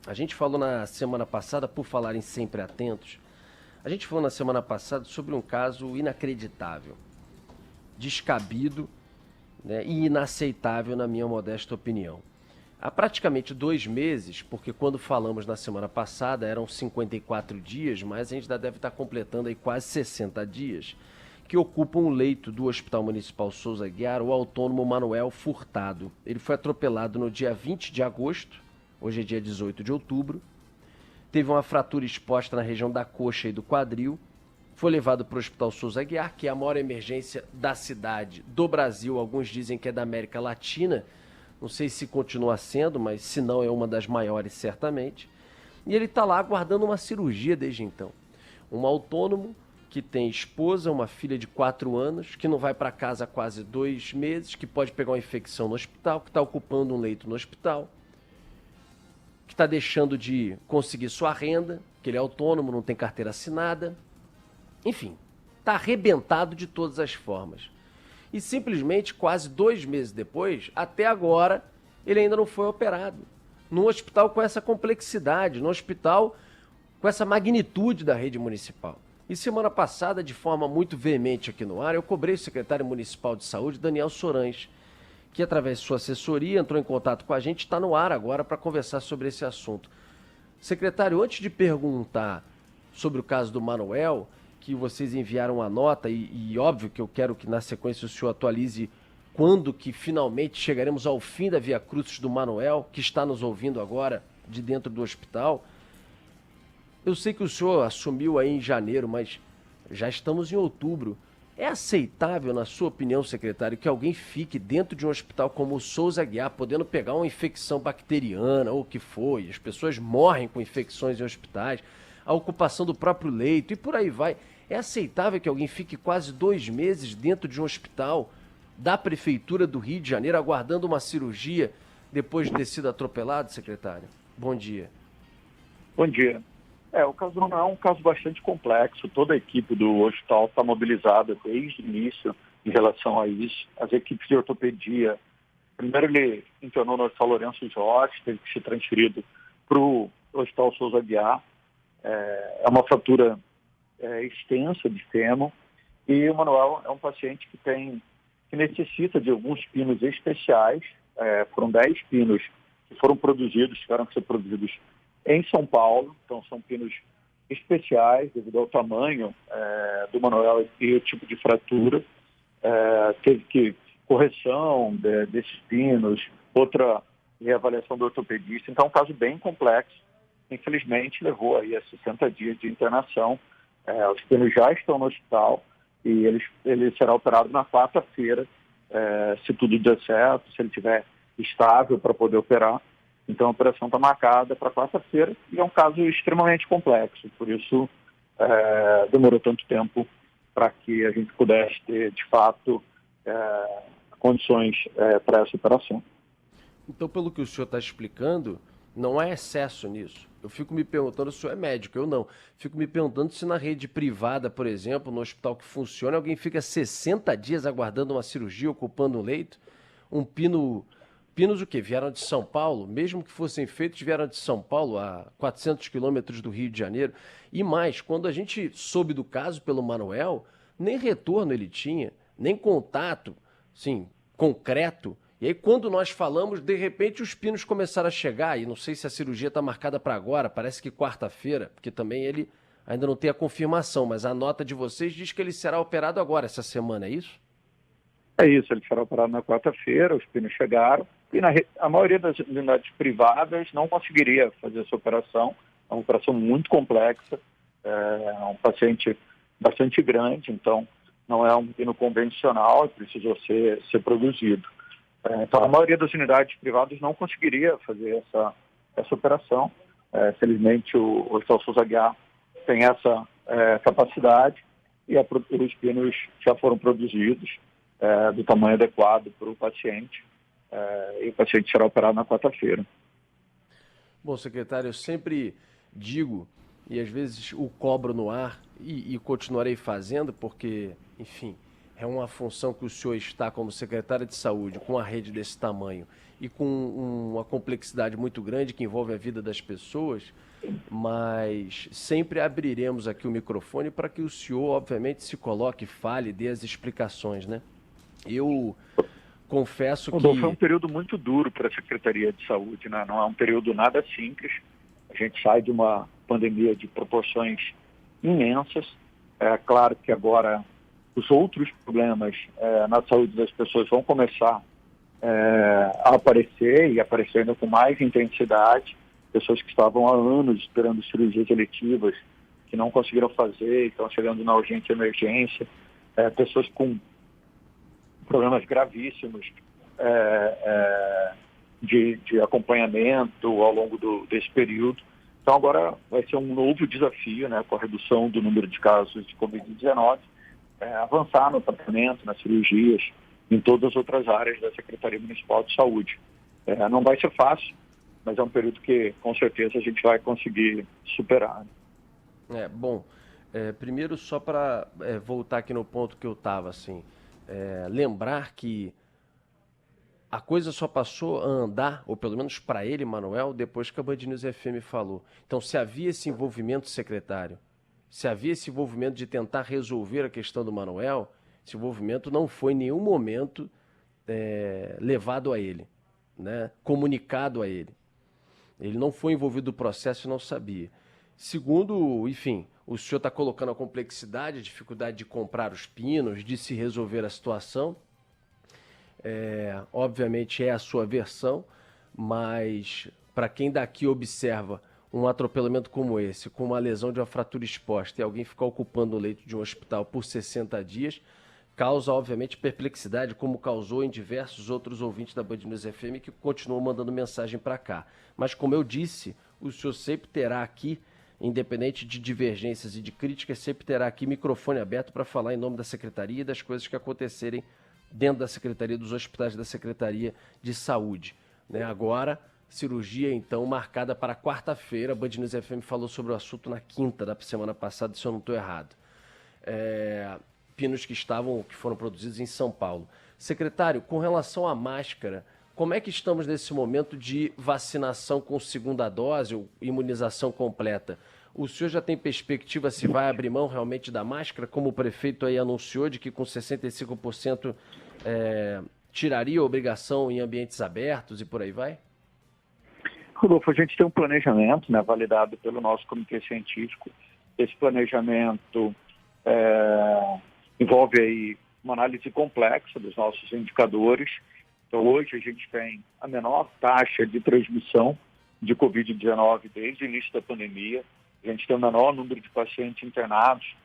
A gente falou na semana passada, por falarem sempre atentos, a gente falou na semana passada sobre um caso inacreditável, descabido, né, e inaceitável na minha modesta opinião. Há praticamente 2 meses, porque quando falamos na semana passada eram 54 dias, mas a gente ainda deve estar completando aí quase 60 dias, que ocupa um leito do Hospital Municipal Souza Aguiar, o autônomo Manuel Furtado. Ele foi atropelado no dia 20 de agosto, hoje é dia 18 de outubro, teve uma fratura exposta na região da coxa e do quadril, foi levado para o Hospital Souza Aguiar, que é a maior emergência da cidade, do Brasil, alguns dizem que é da América Latina, não sei se continua sendo, mas se não é uma das maiores certamente, e ele está lá aguardando uma cirurgia desde então. Um autônomo que tem esposa, uma filha de 4 anos, que não vai para casa há quase 2 meses, que pode pegar uma infecção no hospital, que está ocupando um leito no hospital, que está deixando de conseguir sua renda, que ele é autônomo, não tem carteira assinada. Enfim, está arrebentado de todas as formas. E simplesmente, quase 2 meses depois, até agora, ele ainda não foi operado. Num hospital com essa complexidade, num hospital com essa magnitude da rede municipal. E semana passada, de forma muito veemente aqui no ar, eu cobrei o secretário municipal de saúde, Daniel Sorães, que através de sua assessoria entrou em contato com a gente, está no ar agora para conversar sobre esse assunto. Secretário, antes de perguntar sobre o caso do Manuel, que vocês enviaram a nota e óbvio que eu quero que na sequência o senhor atualize quando que finalmente chegaremos ao fim da Via Crucis do Manuel, que está nos ouvindo agora de dentro do hospital. Eu sei que o senhor assumiu aí em janeiro, mas já estamos em outubro. É aceitável, na sua opinião, secretário, que alguém fique dentro de um hospital como o Souza Aguiar, podendo pegar uma infecção bacteriana ou o que foi? As pessoas morrem com infecções em hospitais, a ocupação do próprio leito e por aí vai. É aceitável que alguém fique quase 2 meses dentro de um hospital da Prefeitura do Rio de Janeiro aguardando uma cirurgia depois de ter sido atropelado, secretário? Bom dia. Bom dia. O caso não é um caso bastante complexo. Toda a equipe do hospital está mobilizada desde o início em relação a isso. As equipes de ortopedia, primeiro ele internou no Hospital Lourenço Jorge, teve que ser transferido para o Hospital Souza Aguiar. É uma fratura extensa de fêmur e o Manuel é um paciente que necessita de alguns pinos especiais. Foram 10 pinos que foram produzidos, tiveram que ser produzidos em São Paulo, então são pinos especiais devido ao tamanho do Manuel e o tipo de fratura. Teve que correção desses pinos, outra reavaliação do ortopedista, então é um caso bem complexo. Infelizmente levou aí a 60 dias de internação. Os pinos já estão no hospital e ele será operado na quarta-feira, se tudo der certo, se ele estiver estável para poder operar. Então a operação está marcada para quarta-feira e é um caso extremamente complexo, por isso demorou tanto tempo para que a gente pudesse ter, de fato, condições para essa operação. Então, pelo que o senhor está explicando, não há excesso nisso. Eu fico me perguntando, o senhor é médico, eu não. Fico me perguntando se na rede privada, por exemplo, no hospital que funciona, alguém fica 60 dias aguardando uma cirurgia, ocupando um leito. Um pinos o quê? Vieram de São Paulo? Mesmo que fossem feitos, vieram de São Paulo, a 400 quilômetros do Rio de Janeiro. E mais, quando a gente soube do caso pelo Manuel, nem retorno ele tinha, nem contato, sim, concreto. E aí, quando nós falamos, de repente os pinos começaram a chegar, e não sei se a cirurgia está marcada para agora, parece que quarta-feira, porque também ele ainda não tem a confirmação, mas a nota de vocês diz que ele será operado agora, essa semana, é isso? É isso, ele será operado na quarta-feira, os pinos chegaram, e a maioria das unidades privadas não conseguiria fazer essa operação. É uma operação muito complexa, é um paciente bastante grande, então não é um pino convencional, precisou ser produzido. Então, a maioria das unidades privadas não conseguiria fazer essa operação. Felizmente, o Hospital Souza Aguiar tem essa capacidade e os pinos já foram produzidos do tamanho adequado para o paciente. E o paciente será operado na quarta-feira. Bom, secretário, eu sempre digo, e às vezes o cobro no ar, e continuarei fazendo, porque, enfim, é uma função que o senhor está como secretário de saúde, com a rede desse tamanho e com uma complexidade muito grande que envolve a vida das pessoas, mas sempre abriremos aqui o microfone para que o senhor, obviamente, se coloque, fale, dê as explicações, né? Eu confesso que... Rodolfo, é um período muito duro para a Secretaria de Saúde, né? Não é um período nada simples. A gente sai de uma pandemia de proporções imensas. É claro que agora os outros problemas na saúde das pessoas vão começar a aparecer e aparecer ainda com mais intensidade. Pessoas que estavam há anos esperando cirurgias eletivas, que não conseguiram fazer, estão chegando na urgência e emergência. Pessoas com problemas gravíssimos de acompanhamento ao longo desse período. Então agora vai ser um novo desafio, né, com a redução do número de casos de Covid-19, avançar no tratamento, nas cirurgias, em todas as outras áreas da Secretaria Municipal de Saúde. Não vai ser fácil, mas é um período que com certeza a gente vai conseguir superar. Bom, primeiro só para voltar aqui no ponto que eu estava, assim, lembrar que a coisa só passou a andar, ou pelo menos para ele, Manuel, depois que a Band News FM falou. Então, se havia esse envolvimento, secretário, se havia esse envolvimento de tentar resolver a questão do Manuel, esse envolvimento não foi em nenhum momento levado a ele, né? Comunicado a ele. Ele não foi envolvido no processo e não sabia. Segundo, enfim, o senhor está colocando a complexidade, a dificuldade de comprar os pinos, de se resolver a situação. Obviamente é a sua versão, mas para quem daqui observa um atropelamento como esse, com uma lesão de uma fratura exposta e alguém ficar ocupando o leito de um hospital por 60 dias, causa obviamente perplexidade, como causou em diversos outros ouvintes da Band News FM que continuam mandando mensagem para cá. Mas como eu disse, o senhor sempre terá aqui, independente de divergências e de críticas, sempre terá aqui microfone aberto para falar em nome da Secretaria e das coisas que acontecerem dentro da Secretaria, dos hospitais da Secretaria de Saúde. Né? Agora, cirurgia, então, marcada para quarta-feira. A Band News FM falou sobre o assunto na quinta da semana passada, se eu não estou errado. Pinos que foram produzidos em São Paulo. Secretário, com relação à máscara, como é que estamos nesse momento de vacinação com segunda dose ou imunização completa? O senhor já tem perspectiva se vai abrir mão realmente da máscara, como o prefeito aí anunciou, de que com 65% tiraria a obrigação em ambientes abertos e por aí vai? Rodolfo, a gente tem um planejamento, né, validado pelo nosso comitê científico. Esse planejamento envolve aí uma análise complexa dos nossos indicadores. Então, hoje a gente tem a menor taxa de transmissão de Covid-19 desde o início da pandemia. A gente tem o menor número de pacientes internados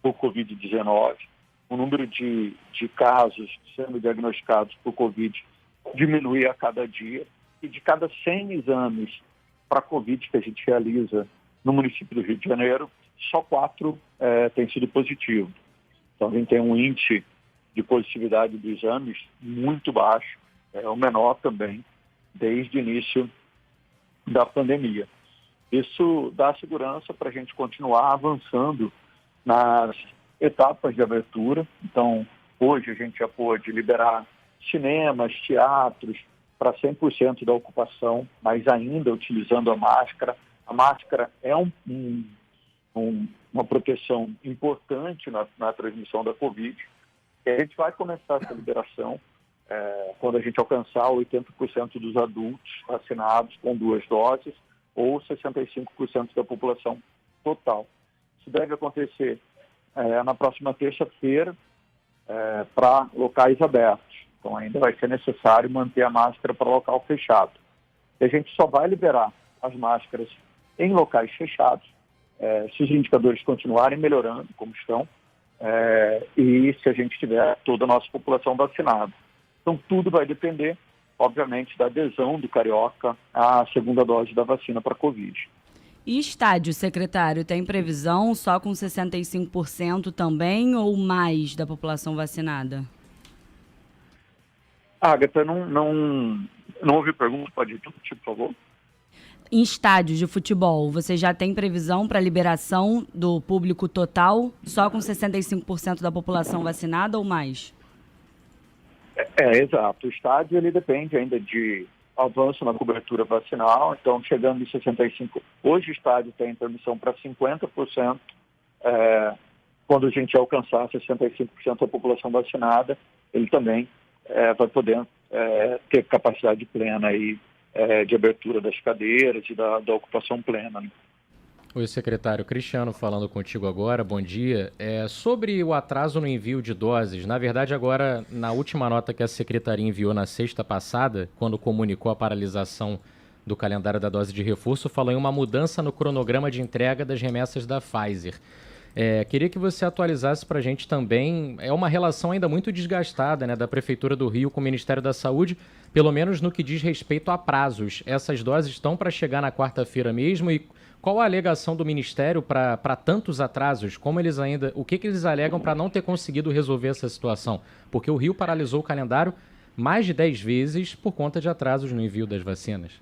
por Covid-19. O número de casos sendo diagnosticados por Covid diminui a cada dia. E de cada 100 exames para Covid que a gente realiza no município do Rio de Janeiro, só 4 têm sido positivos. Então, a gente tem um índice de positividade dos exames muito baixo, o menor também, desde o início da pandemia. Isso dá segurança para a gente continuar avançando nas etapas de abertura. Então, hoje a gente já pôde liberar cinemas, teatros, para 100% da ocupação, mas ainda utilizando a máscara. A máscara é uma proteção importante na transmissão da Covid. E a gente vai começar essa liberação quando a gente alcançar 80% dos adultos vacinados com 2 doses ou 65% da população total. Isso deve acontecer na próxima terça-feira para locais abertos. Então, ainda vai ser necessário manter a máscara para local fechado. E a gente só vai liberar as máscaras em locais fechados se os indicadores continuarem melhorando, como estão, e se a gente tiver toda a nossa população vacinada. Então, tudo vai depender, obviamente, da adesão do carioca à segunda dose da vacina para a Covid. E estádio, secretário, tem previsão só com 65% também ou mais da população vacinada? Agatha, não ouvi pergunta, pode repetir, por favor? em estádios de futebol, você já tem previsão para liberação do público total, só com 65% da população vacinada ou mais? Exato. O estádio ele depende ainda de avanço na cobertura vacinal, então chegando em 65%. Hoje o estádio tem permissão para 50%. Quando a gente alcançar 65% da população vacinada, ele também vai poder ter capacidade plena aí, de abertura das cadeiras e da ocupação plena. Né? Oi, secretário. Cristiano falando contigo agora, bom dia. Sobre o atraso no envio de doses, na verdade agora, na última nota que a secretaria enviou na sexta passada, quando comunicou a paralisação do calendário da dose de reforço, falou em uma mudança no cronograma de entrega das remessas da Pfizer. Queria que você atualizasse para a gente também, é uma relação ainda muito desgastada, né, da Prefeitura do Rio com o Ministério da Saúde, pelo menos no que diz respeito a prazos. Essas doses estão para chegar na quarta-feira mesmo e qual a alegação do Ministério para tantos atrasos? O que eles alegam para não ter conseguido resolver essa situação? Porque o Rio paralisou o calendário mais de 10 vezes por conta de atrasos no envio das vacinas.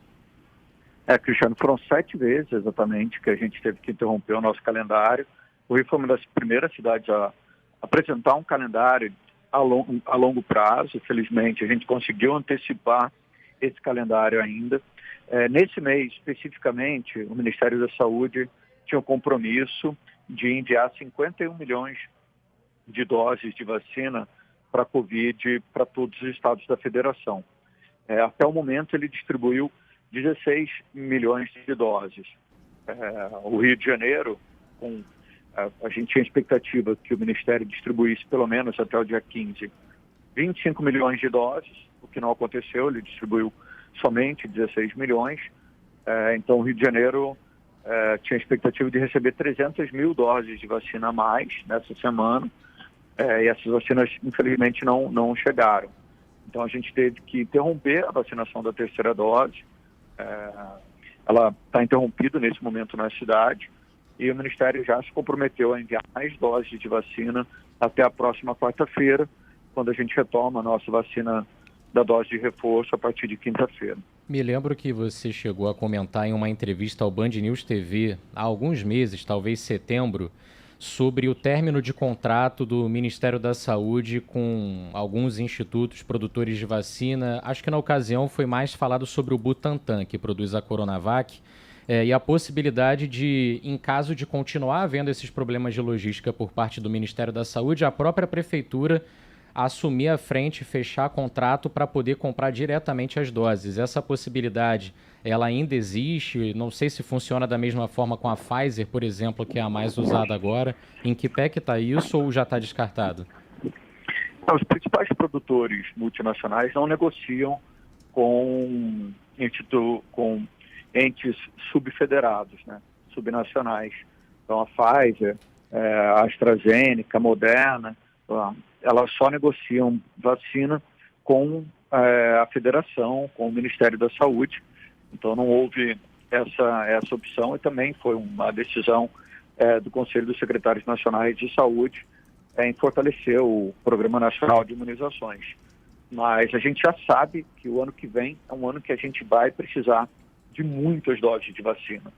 Cristiano, foram 7 vezes exatamente que a gente teve que interromper o nosso calendário. O Rio foi uma das primeiras cidades a apresentar um calendário a longo prazo. Felizmente, a gente conseguiu antecipar esse calendário ainda. Nesse mês, especificamente, o Ministério da Saúde tinha o compromisso de enviar 51 milhões de doses de vacina para a Covid para todos os estados da federação. Até o momento, ele distribuiu 16 milhões de doses. O Rio de Janeiro, a gente tinha expectativa que o Ministério distribuísse pelo menos até o dia 15, 25 milhões de doses, o que não aconteceu, ele distribuiu somente 16 milhões. Então o Rio de Janeiro tinha expectativa de receber 300 mil doses de vacina a mais nessa semana, e essas vacinas infelizmente não chegaram. Então a gente teve que interromper a vacinação da terceira dose. Ela está interrompida nesse momento na cidade, e o Ministério já se comprometeu a enviar mais doses de vacina até a próxima quarta-feira, quando a gente retoma a nossa vacina da dose de reforço a partir de quinta-feira. Me lembro que você chegou a comentar em uma entrevista ao Band News TV há alguns meses, talvez setembro, sobre o término de contrato do Ministério da Saúde com alguns institutos produtores de vacina. Acho que na ocasião foi mais falado sobre o Butantan, que produz a Coronavac, e a possibilidade de, em caso de continuar havendo esses problemas de logística por parte do Ministério da Saúde, a própria Prefeitura assumir a frente, fechar contrato para poder comprar diretamente as doses. Essa possibilidade, ela ainda existe? Não sei se funciona da mesma forma com a Pfizer, por exemplo, que é a mais usada agora. Em que pé que está isso ou já está descartado? Os principais produtores multinacionais não negociam com entes subfederados, né, subnacionais. Então a Pfizer, a AstraZeneca, a Moderna, elas só negociam vacina com a federação, com o Ministério da Saúde. Então não houve essa opção, e também foi uma decisão do Conselho dos Secretários Nacionais de Saúde em fortalecer o Programa Nacional de Imunizações. Mas a gente já sabe que o ano que vem é um ano que a gente vai precisar de muitas doses de vacina.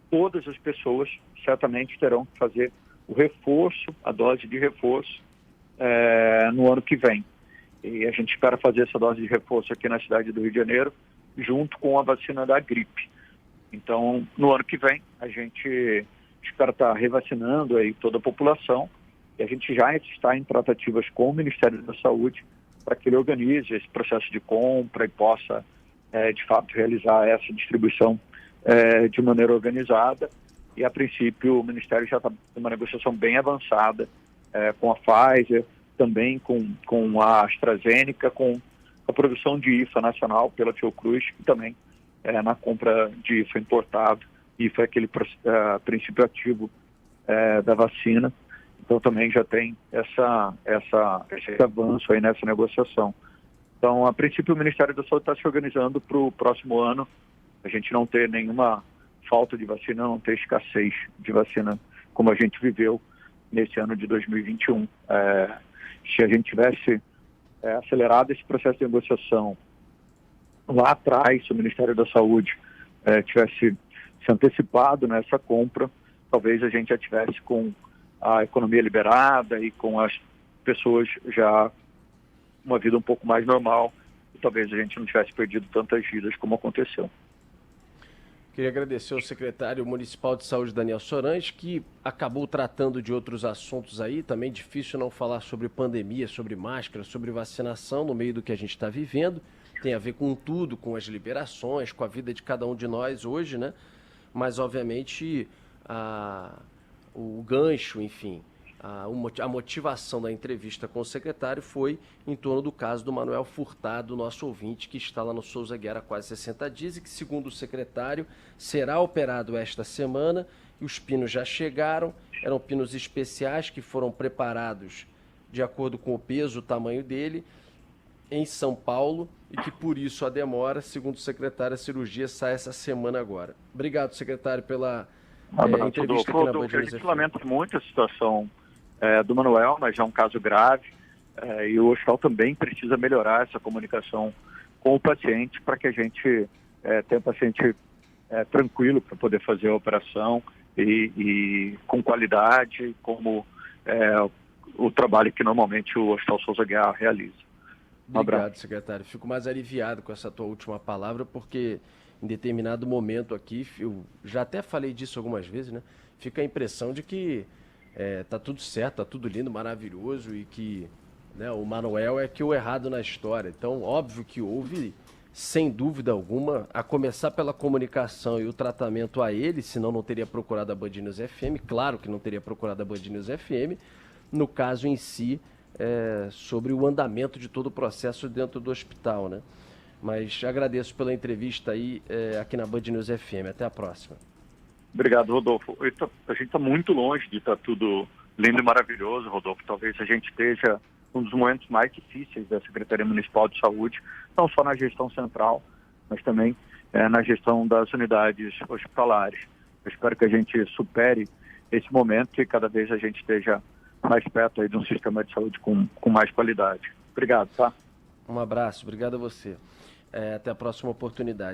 Todas as pessoas certamente terão que fazer o reforço, a dose de reforço, no ano que vem. E a gente espera fazer essa dose de reforço aqui na cidade do Rio de Janeiro, junto com a vacina da gripe. Então, no ano que vem, a gente espera estar revacinando aí toda a população, e a gente já está em tratativas com o Ministério da Saúde para que ele organize esse processo de compra e possa, de fato, realizar essa distribuição de maneira organizada. E, a princípio, o Ministério já está em uma negociação bem avançada com a Pfizer, também com a AstraZeneca, com a produção de IFA nacional pela Fiocruz, e também na compra de IFA importado. IFA é aquele princípio ativo da vacina. Então também já tem esse avanço aí nessa negociação. Então, a princípio, o Ministério da Saúde está se organizando para o próximo ano a gente não ter nenhuma falta de vacina, não ter escassez de vacina como a gente viveu nesse ano de 2021. Se a gente tivesse acelerado esse processo de negociação lá atrás, se o Ministério da Saúde tivesse se antecipado nessa compra, talvez a gente já tivesse com a economia liberada e com as pessoas já uma vida um pouco mais normal, e talvez a gente não tivesse perdido tantas vidas como aconteceu. Queria agradecer ao secretário municipal de saúde, Daniel Sorange, que acabou tratando de outros assuntos aí. Também difícil não falar sobre pandemia, sobre máscara, sobre vacinação no meio do que a gente está vivendo. Tem a ver com tudo, com as liberações, com a vida de cada um de nós hoje, né? Mas, obviamente, o gancho, enfim, a motivação da entrevista com o secretário foi em torno do caso do Manuel Furtado, nosso ouvinte, que está lá no Souza Guerra há quase 60 dias e que, segundo o secretário, será operado esta semana. E os pinos já chegaram, eram pinos especiais que foram preparados de acordo com o peso, o tamanho dele, em São Paulo, e que por isso a demora, segundo o secretário, a cirurgia sai essa semana agora. Obrigado, secretário, pela entrevista aqui na Band News FM. A gente lamenta muito a situação do Manuel, mas é um caso grave, e o hospital também precisa melhorar essa comunicação com o paciente para que a gente tenha o paciente tranquilo para poder fazer a operação e com qualidade, como o trabalho que normalmente o Hospital Souza Guerra realiza. Obrigado, secretário. Fico mais aliviado com essa tua última palavra, porque em determinado momento aqui, eu já até falei disso algumas vezes, né? Fica a impressão de que tá tudo certo, tá tudo lindo, maravilhoso e que, né, o Manuel é que o errado na história. Então, óbvio que houve, sem dúvida alguma, a começar pela comunicação e o tratamento a ele, senão não teria procurado a Band News FM, claro que não teria procurado a Band News FM, no caso em si, sobre o andamento de todo o processo dentro do hospital, né? Mas agradeço pela entrevista aí aqui na Band News FM. Até a próxima. Obrigado, Rodolfo. A gente está muito longe de estar tudo lindo e maravilhoso, Rodolfo. Talvez a gente esteja um dos momentos mais difíceis da Secretaria Municipal de Saúde, não só na gestão central, mas também na gestão das unidades hospitalares. Eu espero que a gente supere esse momento e cada vez a gente esteja mais perto aí de um sistema de saúde com mais qualidade. Obrigado, tá? Um abraço, obrigado a você. Até a próxima oportunidade.